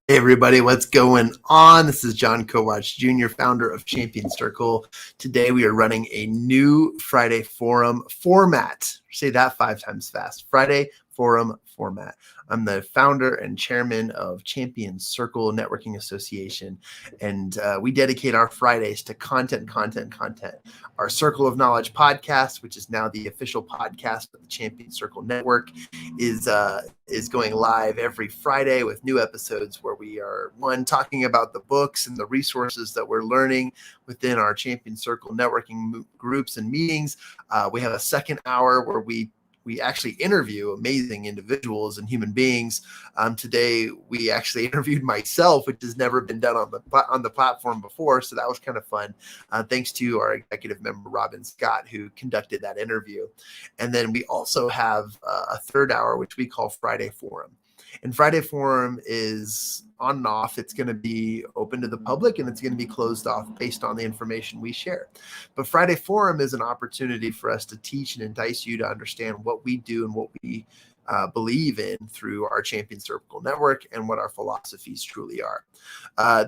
Hey everybody, what's going on? This is Jon Kovach Jr., founder of Champion Circle. Today we are running a new Friday Forum format. Say that 5 times fast. Friday Forum format. I'm the founder and chairman of Champion Circle Networking Association, and we dedicate our Fridays to content. Our Circle of Knowledge podcast, which is now the official podcast of the Champion Circle Network, is going live every Friday with new episodes where we are talking about the books and the resources that we're learning within our Champion Circle networking groups and meetings. We have a second hour where we actually interview amazing individuals and human beings. Today, we actually interviewed myself, which has never been done on the platform before. So that was kind of fun. Thanks to our executive member, Robin Scott, who conducted that interview. And then we also have a third hour, which we call Friday Forum. And Friday Forum is on and off. It's going to be open to the public and it's going to be closed off based on the information we share. But Friday Forum is an opportunity for us to teach and entice you to understand what we do and what we believe in through our Champion Circle Network and what our philosophies truly are.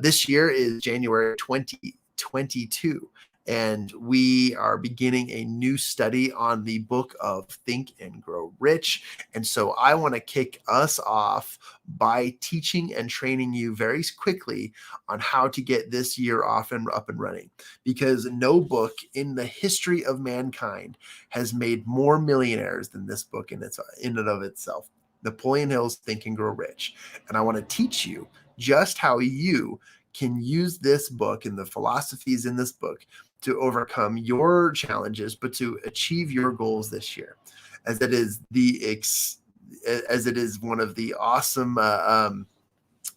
This year is January 2022. And we are beginning a new study on the book of Think and Grow Rich. And so I want to kick us off by teaching and training you very quickly on how to get this year off and up and running, because no book in the history of mankind has made more millionaires than this book in and of itself. Napoleon Hill's Think and Grow Rich. And I want to teach you just how you can use this book and the philosophies in this book to overcome your challenges, but to achieve your goals this year, as it is one of the awesome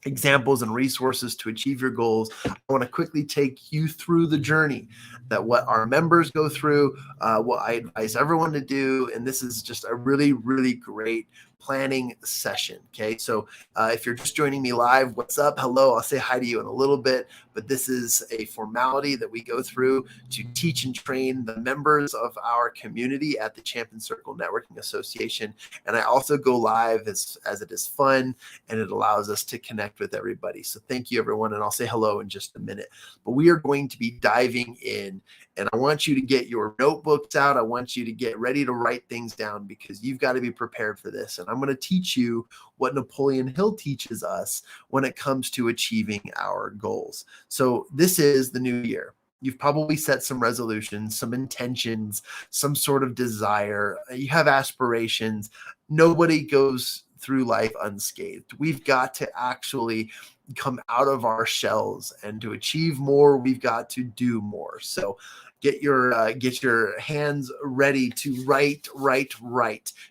examples and resources to achieve your goals. I want to quickly take you through the journey that what our members go through, what I advise everyone to do, and this is just a really, really great planning session. Okay, so if you're just joining me live, what's up? Hello, I'll say hi to you in a little bit, but this is a formality that we go through to teach and train the members of our community at the Champion Circle Networking Association. And I also go live as it is fun and it allows us to connect with everybody. So thank you, everyone, and I'll say hello in just a minute. But we are going to be diving in, and I want you to get your notebooks out. I want you to get ready to write things down, because you've got to be prepared for this. And I'm going to teach you what Napoleon Hill teaches us when it comes to achieving our goals. So this is the new year. You've probably set some resolutions, some intentions, some sort of desire. You have aspirations. Nobody goes through life unscathed. We've got to actually come out of our shells, and to achieve more, we've got to do more. So get your hands ready to write,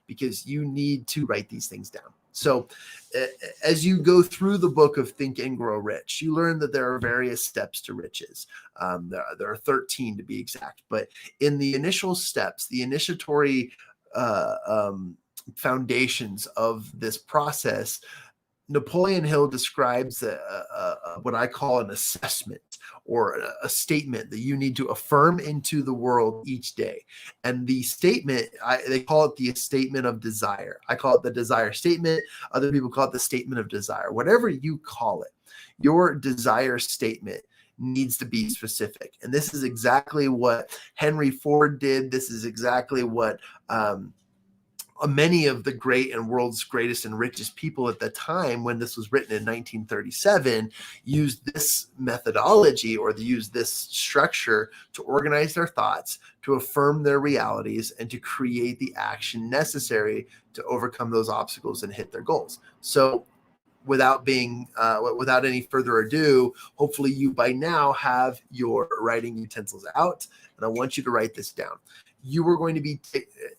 because you need to write these things down. So as you go through the book of Think and Grow Rich, you learn that there are various steps to riches. There are 13 to be exact. But in the initial steps, the initiatory foundations of this process, Napoleon Hill describes what I call an assessment, or a statement that you need to affirm into the world each day. And the statement, they call it the statement of desire. I call it the desire statement. Other people call it the statement of desire. Whatever you call it, your desire statement needs to be specific. And this is exactly what Henry Ford did. This is exactly what many of the great and world's greatest and richest people at the time, when this was written in 1937, used this methodology, or used this structure to organize their thoughts, to affirm their realities, and to create the action necessary to overcome those obstacles and hit their goals. So without any further ado, hopefully you by now have your writing utensils out, and I want you to write this down. You are going to be,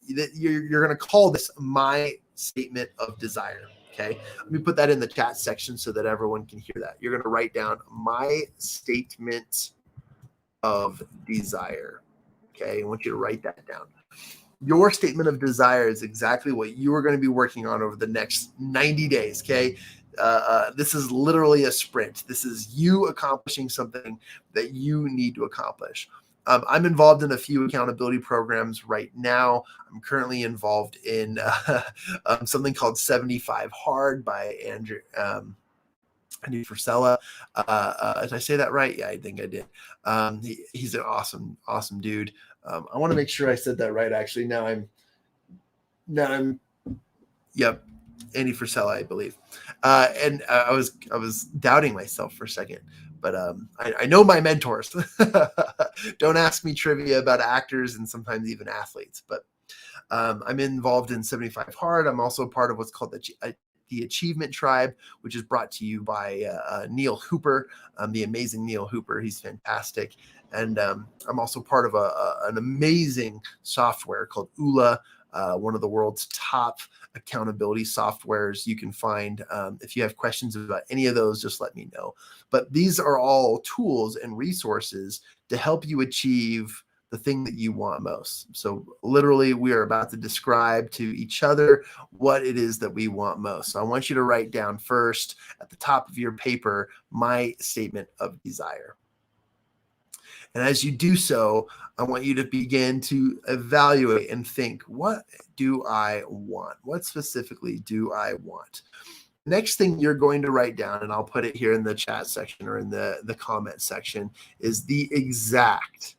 you're going to call this my statement of desire. Okay. Let me put that in the chat section so that everyone can hear that. You're going to write down my statement of desire. Okay. I want you to write that down. Your statement of desire is exactly what you are going to be working on over the next 90 days. Okay. This is literally a sprint. This is you accomplishing something that you need to accomplish. I'm involved in a few accountability programs right now. I'm currently involved in something called 75 Hard by Andy Frisella. Did I say that right? Yeah, I think I did. He's an awesome dude. I want to make sure I said that right. Actually, now I'm, yep, Andy Frisella, I believe. And I was doubting myself for a second, but I know my mentors. Don't ask me trivia about actors and sometimes even athletes, but I'm involved in 75 Hard. I'm also part of what's called the Achievement Tribe, which is brought to you by Neil Hooper, the amazing Neil Hooper. He's fantastic. And I'm also part of an amazing software called ULA, one of the world's top accountability softwares you can find. If you have questions about any of those, just let me know. But these are all tools and resources to help you achieve the thing that you want most. So literally, we are about to describe to each other what it is that we want most. So I want you to write down first at the top of your paper, my statement of desire. And as you do so, I want you to begin to evaluate and think, what do I want? What specifically do I want? Next thing you're going to write down, and I'll put it here in the chat section or in the comment section, is the exact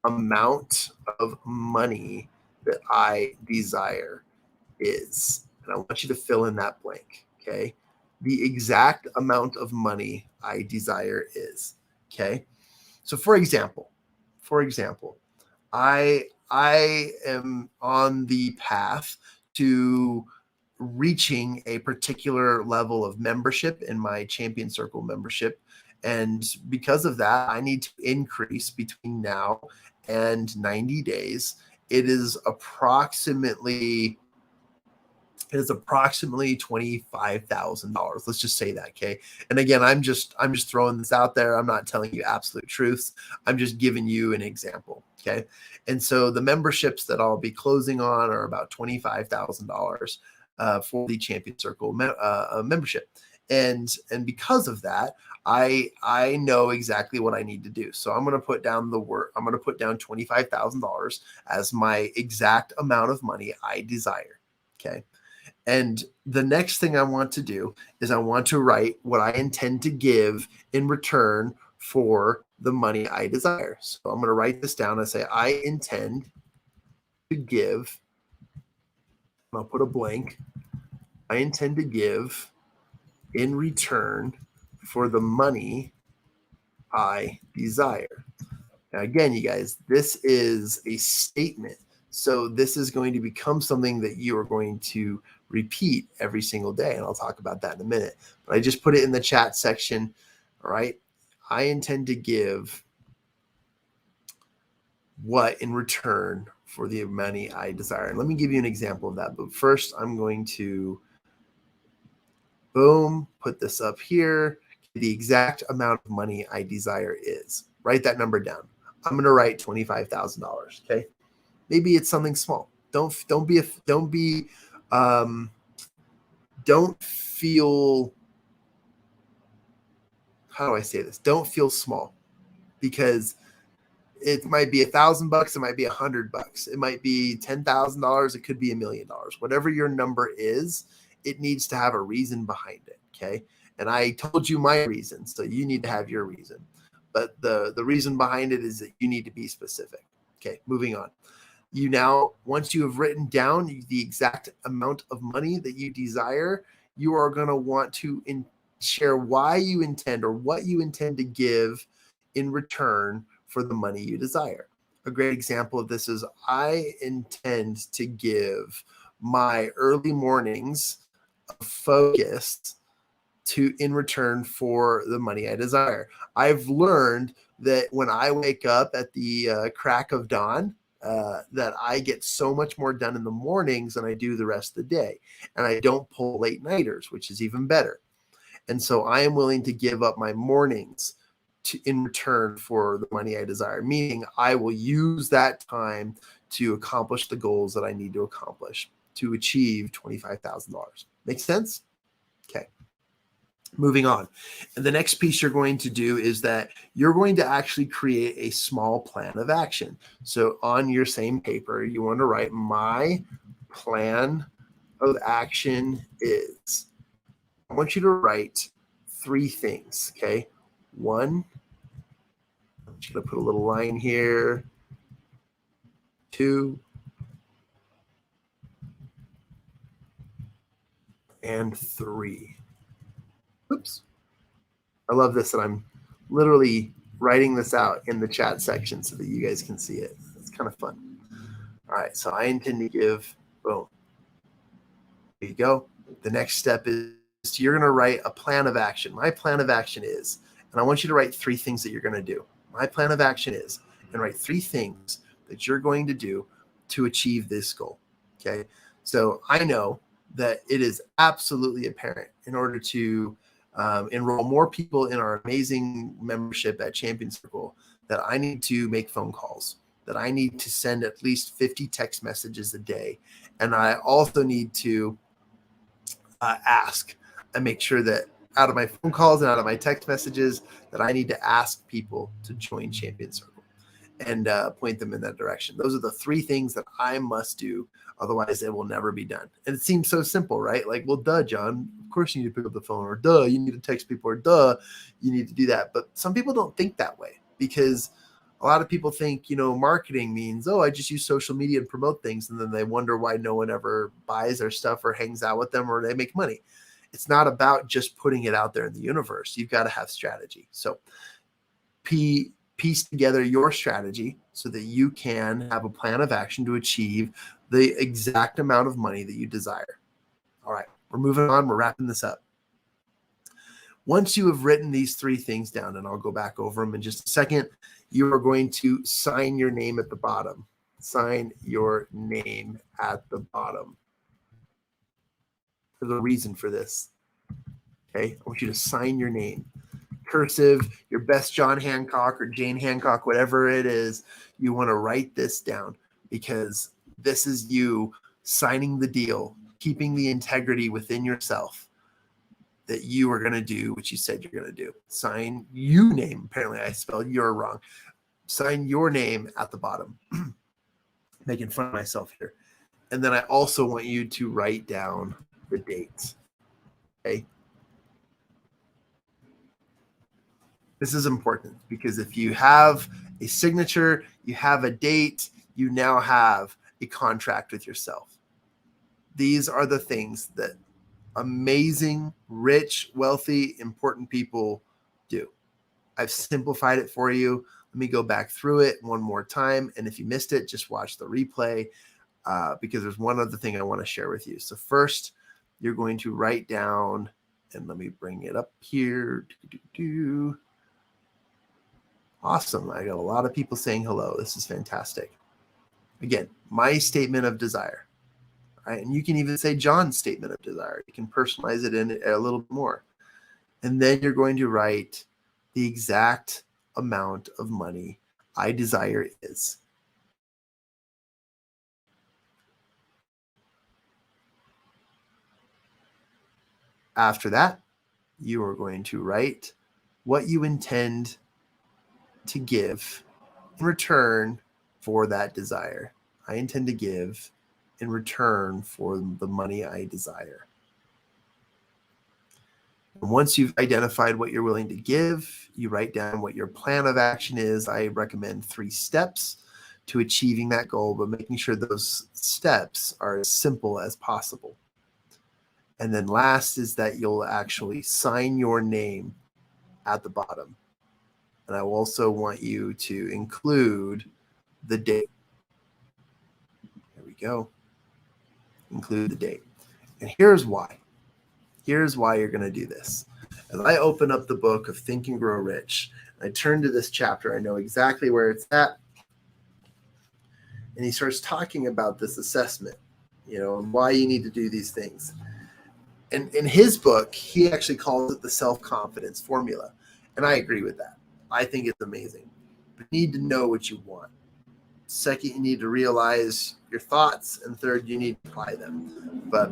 amount of money that I desire is. And I want you to fill in that blank, okay? The exact amount of money I desire is, okay? So for example, I am on the path to reaching a particular level of membership in my Champion Circle membership. And because of that, I need to increase between now and 90 days. It is approximately $25,000. Let's just say that, okay? And again, I'm just throwing this out there. I'm not telling you absolute truths. I'm just giving you an example, okay? And so the memberships that I'll be closing on are about $25,000 for the Champion Circle membership. And because of that, I know exactly what I need to do. So I'm going to put down I'm going to put down $25,000 as my exact amount of money I desire, okay? And the next thing I want to do is I want to write what I intend to give in return for the money I desire. So I'm going to write this down and say, I intend to give, and I'll put a blank, I intend to give in return for the money I desire. Now, again, you guys, this is a statement. So this is going to become something that you are going to repeat every single day. And I'll talk about that in a minute. But I just put it in the chat section. All right. I intend to give what in return for the money I desire. And let me give you an example of that. But first, I'm going to, boom, put this up here. The exact amount of money I desire is. Write that number down. I'm going to write $25,000. Okay. Maybe it's something small. Don't feel, how do I say this? Don't feel small, because it might be $1,000. It might be $100. It might be $10,000. It could be $1 million. Whatever your number is, it needs to have a reason behind it. Okay. And I told you my reason, so you need to have your reason. But the reason behind it is that you need to be specific. Okay, moving on. You now, once you have written down the exact amount of money that you desire, you are going to want to share why you intend, or what you intend to give in return for the money you desire. A great example of this is, I intend to give my early mornings focused in return for the money I desire. I've learned that when I wake up at the crack of dawn, that I get so much more done in the mornings than I do the rest of the day. And I don't pull late nighters, which is even better. And so I am willing to give up my mornings in return for the money I desire, meaning I will use that time to accomplish the goals that I need to accomplish to achieve $25,000. Make sense? Okay. Moving on. And the next piece you're going to do is that you're going to actually create a small plan of action. So on your same paper, you want to write, my plan of action is, I want you to write 3 things, okay? 1, I'm just going to put a little line here. 2, and 3. Oops. I love this, and I'm literally writing this out in the chat section so that you guys can see it. It's kind of fun. All right, so I intend to give, boom. There you go. The next step is you're going to write a plan of action. My plan of action is, and I want you to write 3 things that you're going to do. My plan of action is, and write 3 things that you're going to do to achieve this goal. Okay. So I know that it is absolutely apparent in order to enroll more people in our amazing membership at Champion Circle that I need to make phone calls, that I need to send at least 50 text messages a day. And I also need to ask and make sure that out of my phone calls and out of my text messages that I need to ask people to join Champion Circle and point them in that direction. Those are the 3 things that I must do. Otherwise, it will never be done. And it seems so simple, right? Like, well, duh, John, of course you need to pick up the phone, or duh, you need to text people, or duh, you need to do that. But some people don't think that way because a lot of people think, marketing means, oh, I just use social media and promote things. And then they wonder why no one ever buys their stuff or hangs out with them or they make money. It's not about just putting it out there in the universe. You've got to have strategy. So piece together your strategy so that you can have a plan of action to achieve the exact amount of money that you desire. All right, we're moving on. We're wrapping this up. Once you have written these 3 things down, and I'll go back over them in just a second, you are going to sign your name at the bottom. Sign your name at the bottom. There's a reason for this. Okay, I want you to sign your name. Cursive, your best John Hancock or Jane Hancock, whatever it is, you want to write this down because this is you signing the deal, keeping the integrity within yourself that you are going to do what you said you're going to do. Sign your name. Apparently I spelled your wrong. Sign your name at the bottom. Making fun of myself here. And then I also want you to write down the dates. Okay. This is important because if you have a signature, you have a date, you now have a contract with yourself. These are the things that amazing, rich, wealthy, important people do. I've simplified it for you. Let me go back through it one more time. And if you missed it, just watch the replay because there's one other thing I want to share with you. So first, you're going to write down, and let me bring it up here. Awesome. I got a lot of people saying hello. This is fantastic. Again, my statement of desire. Right? And you can even say John's statement of desire. You can personalize it in a little bit more. And then you're going to write the exact amount of money I desire is. After that, you are going to write what you intend to give in return for that desire. I intend to give in return for the money I desire. And once you've identified what you're willing to give, you write down what your plan of action is. I recommend 3 steps to achieving that goal, but making sure those steps are as simple as possible. And then last is that you'll actually sign your name at the bottom. And I also want you to include the date. There we go. Include the date. And here's why. Here's why you're going to do this. As I open up the book of Think and Grow Rich, I turn to this chapter, I know exactly where it's at. And he starts talking about this assessment, and why you need to do these things. And in his book, he actually calls it the self-confidence formula. And I agree with that. I think it's amazing. But you need to know what you want. Second, you need to realize your thoughts. And third, you need to apply them. But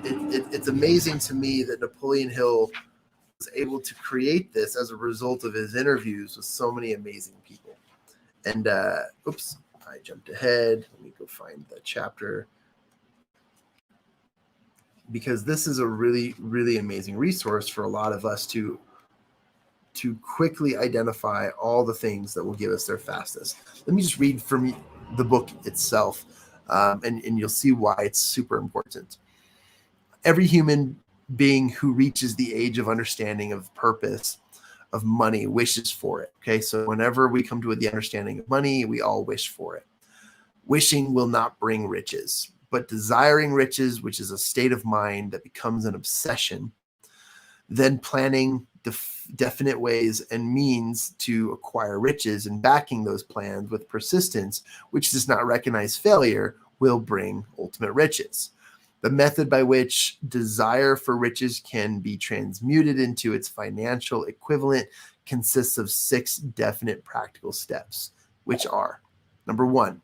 it's amazing to me that Napoleon Hill was able to create this as a result of his interviews with so many amazing people. And oops, I jumped ahead. Let me go find the chapter. because this is a really, really amazing resource for a lot of us to quickly identify all the things that will give us their fastest. Let me just read from the book itself, and you'll see why it's super important. Every human being who reaches the age of understanding of purpose of money wishes for it. Okay, so whenever we come to the understanding of money, we all wish for it. Wishing will not bring riches, but desiring riches, which is a state of mind that becomes an obsession, then planning definite ways and means to acquire riches and backing those plans with persistence, which does not recognize failure, will bring ultimate riches. The method by which desire for riches can be transmuted into its financial equivalent consists of 6 definite practical steps, which are: number 1,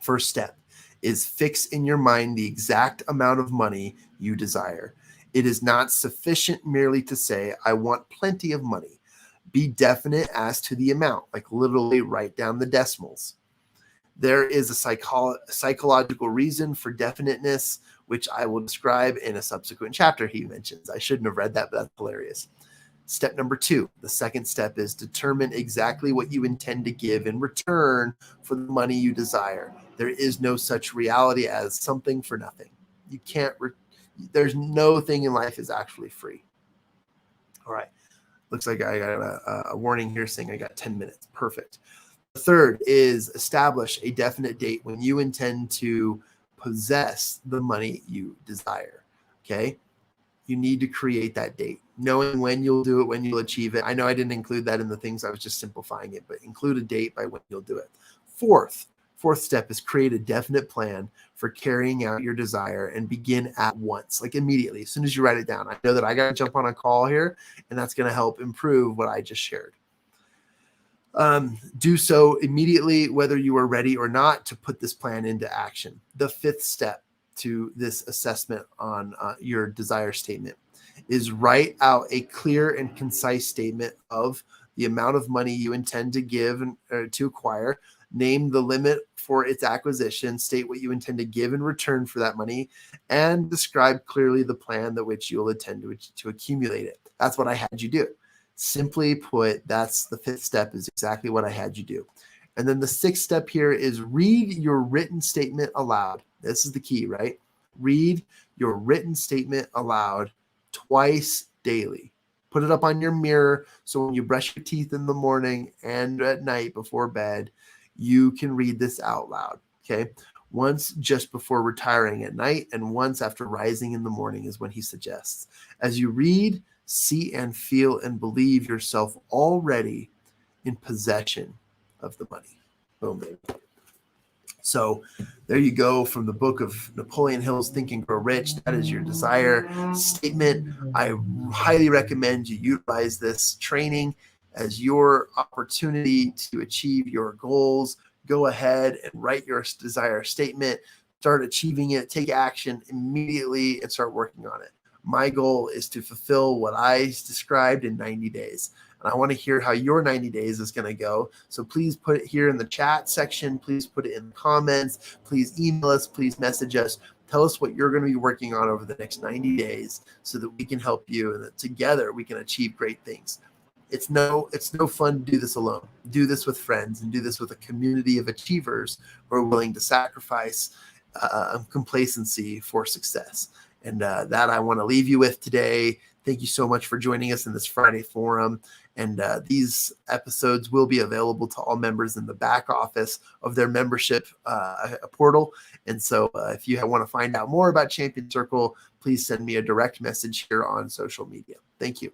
first step is fix in your mind the exact amount of money you desire. It is not sufficient merely to say, I want plenty of money. Be definite as to the amount, like literally write down the decimals. There is a psychological reason for definiteness, which I will describe in a subsequent chapter he mentions. I shouldn't have read that, but that's hilarious. Step number 2, the second step is determine exactly what you intend to give in return for the money you desire. There is no such reality as something for nothing. You can't, there's no thing in life is actually free. All right. Looks like I got a warning here saying I got 10 minutes. Perfect. The third is establish a definite date when you intend to possess the money you desire. Okay. You need to create that date, knowing when you'll do it, when you'll achieve it. I know I didn't include that in the things. I was just simplifying it, but include a date by when you'll do it. Fourth step is create a definite plan for carrying out your desire and begin at once, like immediately, as soon as you write it down. I know that I got to jump on a call here, and that's going to help improve what I just shared. Do so immediately, whether you are ready or not, to put this plan into action. The fifth step to this assessment on your desire statement is write out a clear and concise statement of the amount of money you intend to give and to acquire. Name the limit for its acquisition, state what you intend to give in return for that money, and describe clearly the plan that which you'll intend to accumulate it. That's what I had you do. Simply put, that's the fifth step, is exactly what I had you do. And then the sixth step here is read your written statement aloud. This is the key, right? Read your written statement aloud twice daily. Put it up on your mirror so when you brush your teeth in the morning and at night before bed, you can read this out loud, okay? Once just before retiring at night and once after rising in the morning is when he suggests. As you read, see and feel and believe yourself already in possession of the money. Boom, baby. So there you go, from the book of Napoleon Hill's Think and Grow Rich. That is your desire statement. I highly recommend you utilize this training as your opportunity to achieve your goals. Go ahead and write your desire statement, start achieving it, take action immediately, and start working on it. My goal is to fulfill what I described in 90 days. And I want to hear how your 90 days is going to go. So please put it here in the chat section. Please put it in the comments. Please email us. Please message us. Tell us what you're going to be working on over the next 90 days so that we can help you and that together we can achieve great things. It's no fun to do this alone. Do this with friends and do this with a community of achievers who are willing to sacrifice complacency for success. And that I want to leave you with today. Thank you so much for joining us in this Friday forum. And these episodes will be available to all members in the back office of their membership portal. And so if you want to find out more about Champion Circle, please send me a direct message here on social media. Thank you.